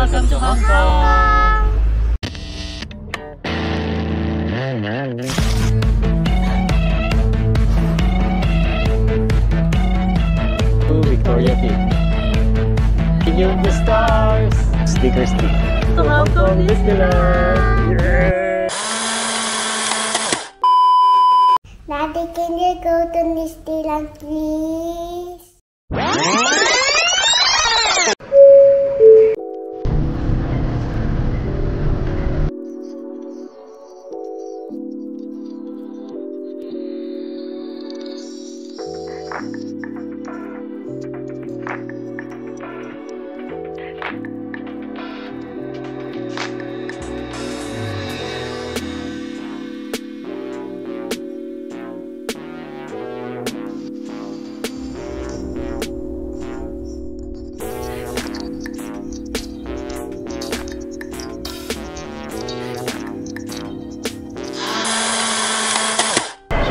Welcome to Hong Kong! To Victoria Peak. Beyond the stars! Sticker Street. To Hong Kong Disneyland! Yeah! Daddy, can you go to Disneyland, please?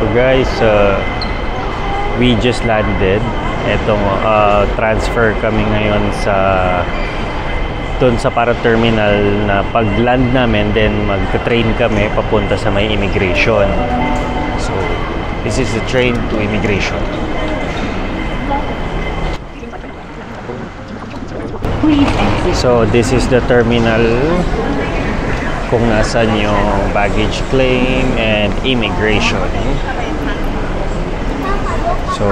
So guys, we just landed. Etong transfer kami ngayon doon sa para terminal na pag-land namin, then mag-train kami papunta sa may immigration. So this is the train to immigration. So this is the terminal kung nasan yung baggage claim and immigration. So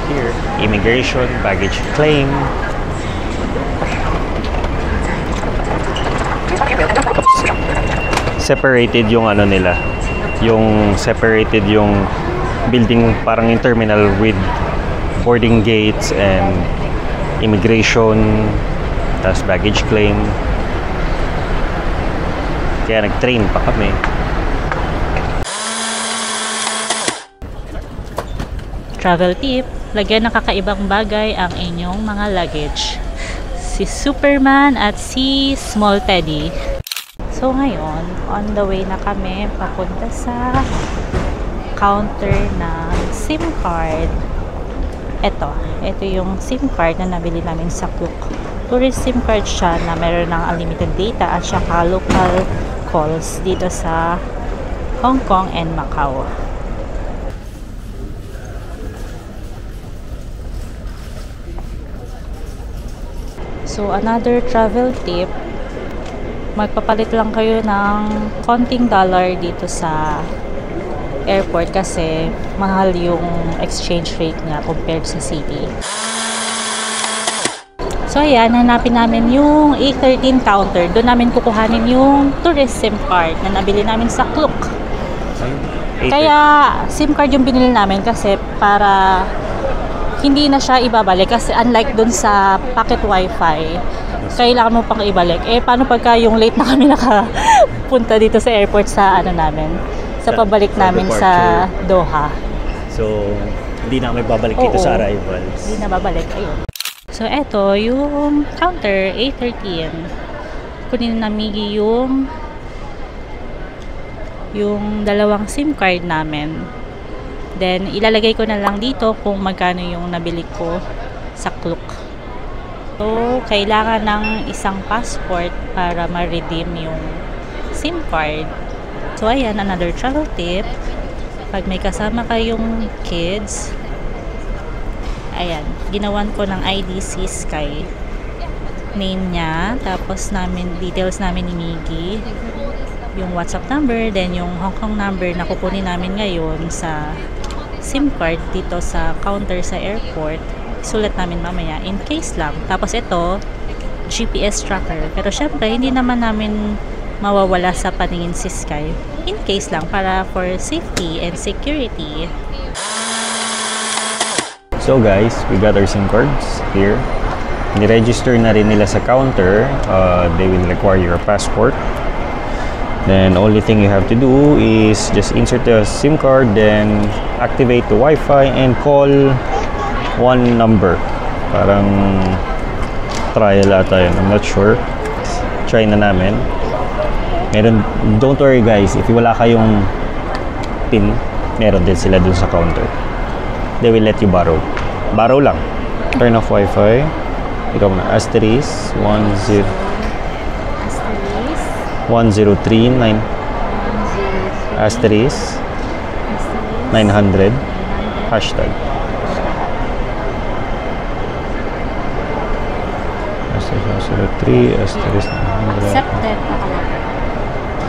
here, immigration, baggage claim. Separated yung ano nila, yung separated yung building, parang yung terminal with boarding gates and immigration, tas baggage claim. Kaya nag-train pa kami. Travel tip, lagyan ng kakaibang bagay ang inyong mga luggage. Si Superman at si Small Teddy. So ngayon, on the way na kami papunta sa counter ng SIM card. Ito yung SIM card na nabili namin sa Klook. Tourist SIM card siya na meron ng unlimited data at saka local calls dito sa Hong Kong and Macau. So another travel tip, magpapalit lang kayo ng konting dollar dito sa airport kasi mahal yung exchange rate nga compared sa city. So ayan, hanapin namin yung A13 counter. Doon namin kukuhanin yung tourist SIM card na nabili namin sa Klook. Kaya SIM card yung binili namin kasi para hindi na siya ibabalik. Kasi unlike doon sa pocket wifi, kailangan mo pang ibalik. Eh paano pagka yung late na kami nakapunta dito sa airport sa ano namin, sa pabalik namin sa Doha. So hindi na kami babalik dito sa arrivals. Hindi na babalik, ayun. So, eto yung counter A13. Kunin na Miggy yung dalawang SIM card namin. Then, ilalagay ko na lang dito kung magkano yung nabili ko sa Klook. So, kailangan ng isang passport para ma-redeem yung SIM card. So, ayan, another travel tip. Pag may kasama kayong kids, ayan, ginawan ko ng ID si Sky. Name niya, tapos details namin ni Miggy, yung WhatsApp number, then yung Hong Kong number na kukunin namin ngayon sa SIM card dito sa counter sa airport. Sulat namin mamaya in case lang. Tapos ito, GPS tracker. Pero syempre, hindi naman namin mawawala sa paningin si Sky. In case lang, para for safety and security. So guys, we got our SIM cards here. Ni-register na rin nila sa counter. They will require your passport. Then only thing you have to do is just insert the SIM card, then activate the Wi-Fi and call one number. Parang trial ata yun. I'm not sure. Try na namin. Don't worry guys, if wala kayong PIN, meron din sila dun sa counter. They will let you borrow lang. Turn off Wi-Fi. Ikaw na. Asterisk 10 Asterisk 1039 asterisk 900 hashtag. Asterisk 103 asterisk 900 accepted.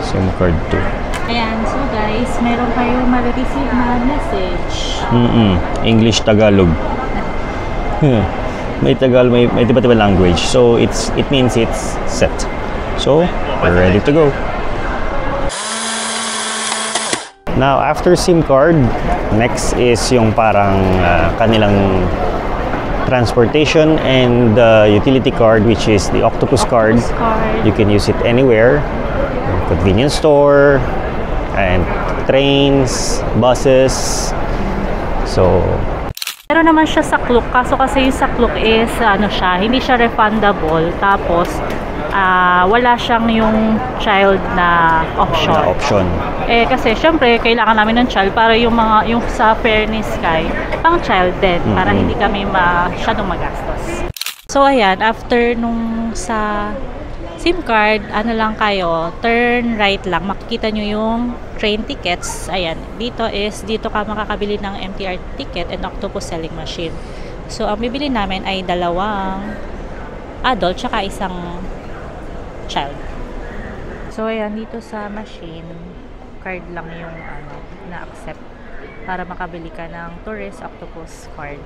SIM card 2. Ayan, so guys, meron kayong ma-receive na message. English, Tagalog. May Tagalog, may iba't ibang language. So it means it's set. So we're ready to go. Now after SIM card, next is yung parang kanilang transportation and utility card, which is the Octopus card. You can use it anywhere, convenience store, and trains, buses. So Meron naman siya sa Klook, kaso kasi yung sa Klook is ano siya, hindi siya refundable, tapos wala siyang yung child na option. Eh kasi syempre kailangan namin ng child para yung sa Fairness Sky pang child din, para hindi kami masyadong magastos. So ayan, after nung sa SIM card, ano lang kayo, turn right lang, makikita nyo yung train tickets. Ayan, dito ka makakabili ng MTR ticket and Octopus selling machine. So ang bibili namin ay 2 adult tsaka 1 child. So ayan, dito sa machine, card lang yung na-accept para makabili ka ng Tourist Octopus card.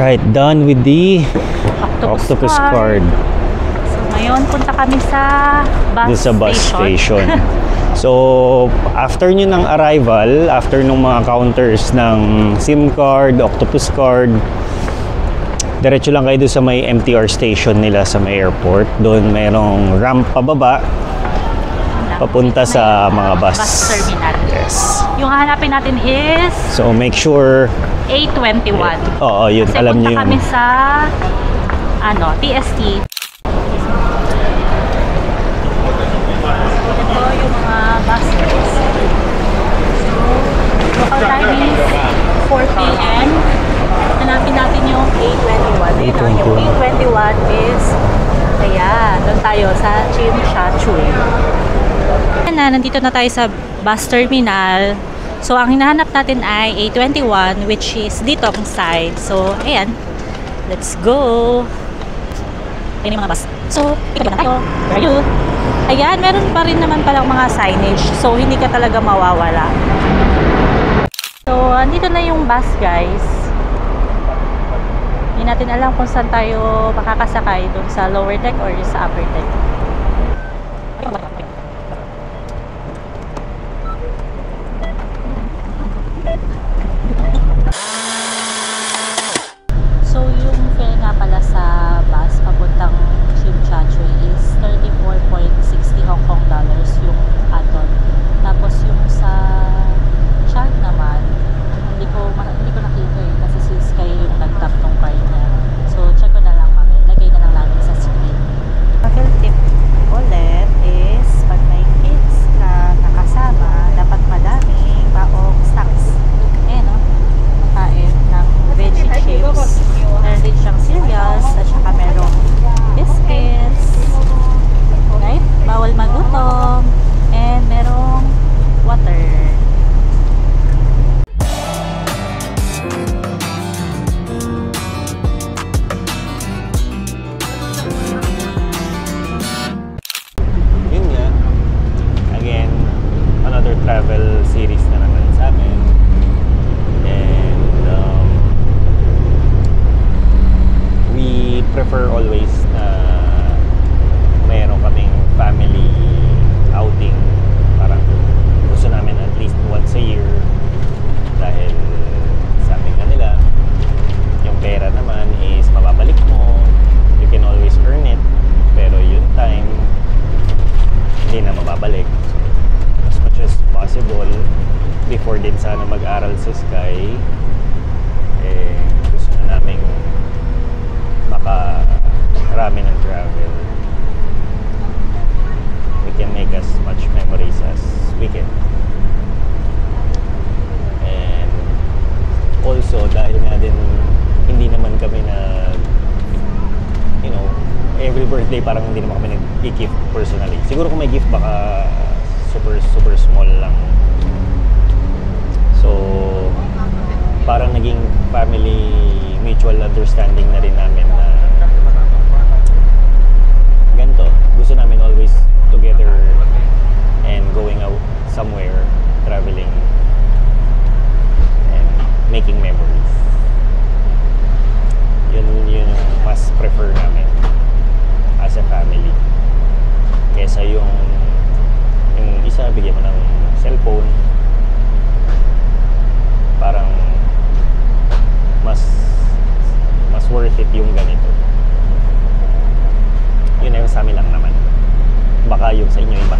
Right, done with the Octopus card. So ngayon, punta kami sa bus station. So after nyo ng arrival, after nung mga counters ng SIM card, Octopus card, diretso lang kayo doon sa may MTR station nila sa may airport. Doon mayroong ramp pababa papunta sa mga bus terminal. Yes. Yung hahanapin natin is So make sure A21. Oo, yun. Kasi Alam punta nyo kami yun. sa TST. Ito yung mga buses. So, local time is 4 p.m. Hanapin natin yung A21. Yung A21 is ayan, doon tayo sa Tsim Sha Tsui. Nandito na tayo sa bus terminal. So, ang hinahanap natin ay A21, which is dito ang side. So, ayan. Let's go! Ayan yung mga bus. So, ito na tayo. Where are you? Ayan, meron pa rin naman palang mga signage. So, hindi ka talaga mawawala. So, andito na yung bus, guys. Hindi natin alam kung saan tayo makakasakay. Doon sa lower deck or sa upper deck. So, yung fare nga pala sa bus papuntang Tsim Sha Tsui is 34.60 Hong Kong dollars yung adult. Tapos yung sa child naman, hindi ko nakita eh, kasi si Sky yung nag-tap tong card niya. So, check ko na lang mami. Lagay na lang namin sa screen. Travel tip ulit is pag may kids ka nakasama, dapat madaming baong snacks. Ayan o, kain ng veggie chips. Meron din siyang cereals at saka merong biscuits. Right? Bawal magutom. And merong water. Yun nga. Again, another travel series na naman sa amin. And we prefer always na mayroon kaming family outing. Parang gusto namin at least once a year. Dahil sabi nga nila, yung pera naman is mababalik mo. You can always earn it. Pero yung time, hindi na mababalik. As much as possible, before din sana mag-aral sa Sky, gusto na namin makarami birthday, parang hindi naman kami nag-gift personally. Siguro kung may gift, baka super small lang. So, parang naging family mutual understanding na rin namin na ganito. Gusto namin always together and going out somewhere, traveling and making memories. Yun yung mas prefer namin as a family. Kesa yung isa, bigyan mo ng cellphone, parang mas worth it yung ganito. Yun ay sa amin lang naman. Baka yung sa inyo iba.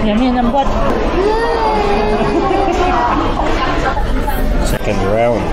Yummy ng buwan. Second round.